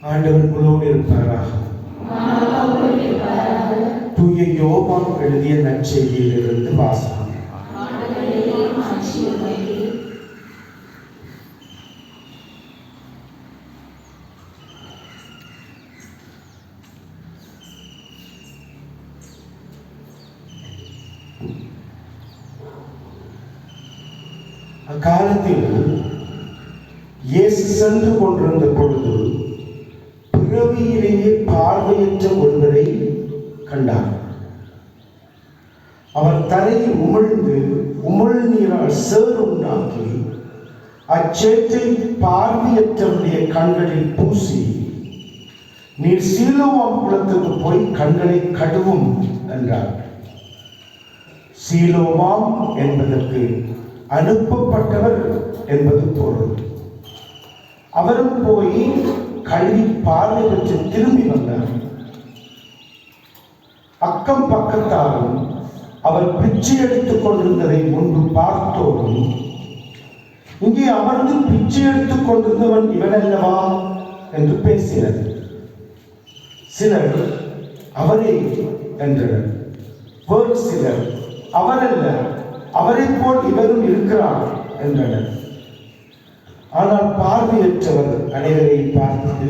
ஆண்டவர் உங்களோடு இருப்பாராக. தூய யோவான் எழுதிய நற்செய்தியிலிருந்து வாசகம். அக்காலத்தில் இயேசு சென்று கொண்டிருந்த பொழுது பிறவியிலேயே பார்வையற்ற ஒருவரை கண்டார். அவர் தரையில் உமிழ்ந்து உமிழ்நீரால் சேறு உண்டாக்கி அச்சேற்றை பார்வையற்றவருடைய கண்களில் பூசி, நீர் சீலோவாம் குளத்துக்கு போய் கண்களை கழுவும் என்றார். சீலோவாம் என்பதற்கு அனுப்பப்பட்டவர் என்பது பொருள். அவரும் போய் கல்வி பார்வை பெற்று திரும்பி வந்தார். அக்கம் பக்கத்தாரும் அவர் பிச்சை எடுத்துக் கொண்டிருந்ததை முன்பு பார்த்தோரும், இங்கே அமர்ந்து பிச்சை எடுத்துக் கொண்டிருந்தவன் இவன் அல்லவா என்று பேசினர். சிலர் அவரே என்றனர். வேறு சிலர் அவரல்ல, அவரை போல் இவரும் இருக்கிறார் என்றனர். ஆனால் பார்வையற்றவர் அனைவரை பார்த்து,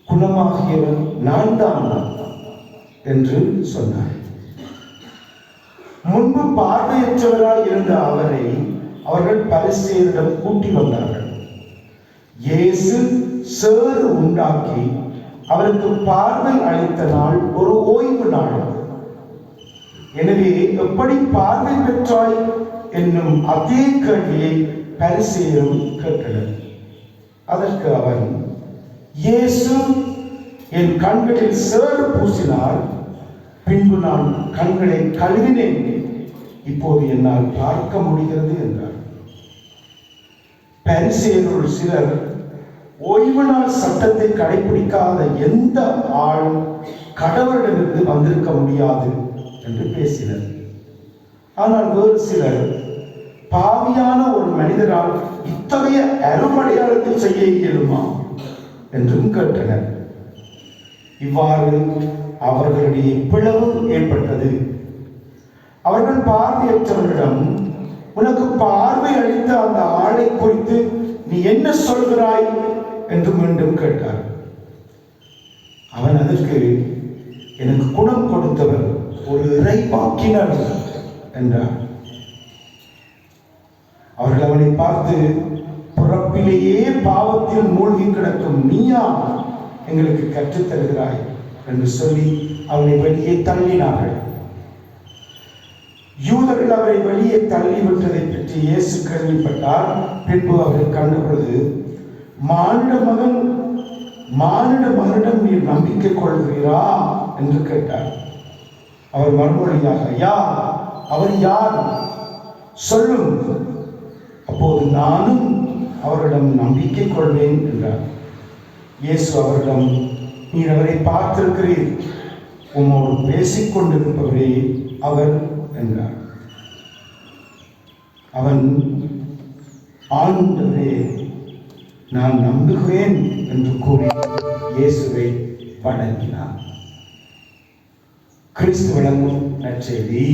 குணமாகியவன் நான் தான் என்று சொன்னார். முன்பு பார்வையற்றவரால் இருந்த அவரை அவர்கள் பரிசேயரிடம் கூட்டி வந்தார்கள். இயேசு சேறு உண்டாக்கி அவருக்கு பார்வை அளித்த நாள் ஒரு ஓய்வு நாள். எனவே எப்படி பார்வை பெற்றாய் என்னும் அதே கேள்வியை பரிசேயரும் கேட்டனர். அதற்கு அவன், இயேசு என் கண்களில் சேறு பூசினார், பின்பு நான் கண்களை கழுவினேன், இப்போது என்னால் பார்க்க முடிகிறது என்றார். பரிசேயருள் சிலர் ஓய்வு நாள் சட்டத்தை கடைபிடிக்காத எந்த ஆளும் கடவுளிடமிருந்து வந்திருக்க முடியாது என்று பேசினர். ஆனால் வேறு சிலர், பாவியான ஒரு மனிதரால் இத்தகைய அருமடையாளத்தை செய்ய இயலுமா என்றும் கேட்டனர். இவ்வாறு அவர்களுடைய பிளவு ஏற்பட்டது. அவர்கள் பார்வையற்றவரிடம், உனக்கு பார்வை அளித்த அந்த ஆளை குறித்து நீ என்ன சொல்கிறாய் என்று மீண்டும் கேட்டார். அவன் அதற்கு, எனக்கு குணம் கொடுத்தவர் ஒரு இறைவாக்கினர் என்றார். அவர்கள் அவனை பார்த்து, பிறப்பிலேயே பாவத்தில் மூழ்கி கிடக்கும் நீயா எங்களுக்கு கற்றுத் தருகிறாய் என்று சொல்லி அவனை வெளியே தள்ளினார்கள். யூதர்கள் அவரை வெளியே தள்ளிவிட்டதை பற்றி இயேசு கேள்விப்பட்டார். பின்பு அவரை கண்டபொழுது, மானிட மகனிடம் நீர் நம்பிக்கை கொள்கிறீரா என்று கேட்டார். அவர் மறுமொழியாக, ஐயா, அவர் யார் சொல்லும், அப்போது நானும் அவரிடம் நம்பிக்கை கொள்வேன் என்றார். இயேசு அவரிடம், நீர் அவரை பார்த்திருக்கிறீர், உம்மோடு பேசிக் கொண்டிருப்பவரே அவர் என்றார். அவன், ஆண்டவரே, நான் நம்புகிறேன் என்று கூறி இயேசுவை வணங்கினார். கிறிஸ்து வழங்கும் நற்செய்தி.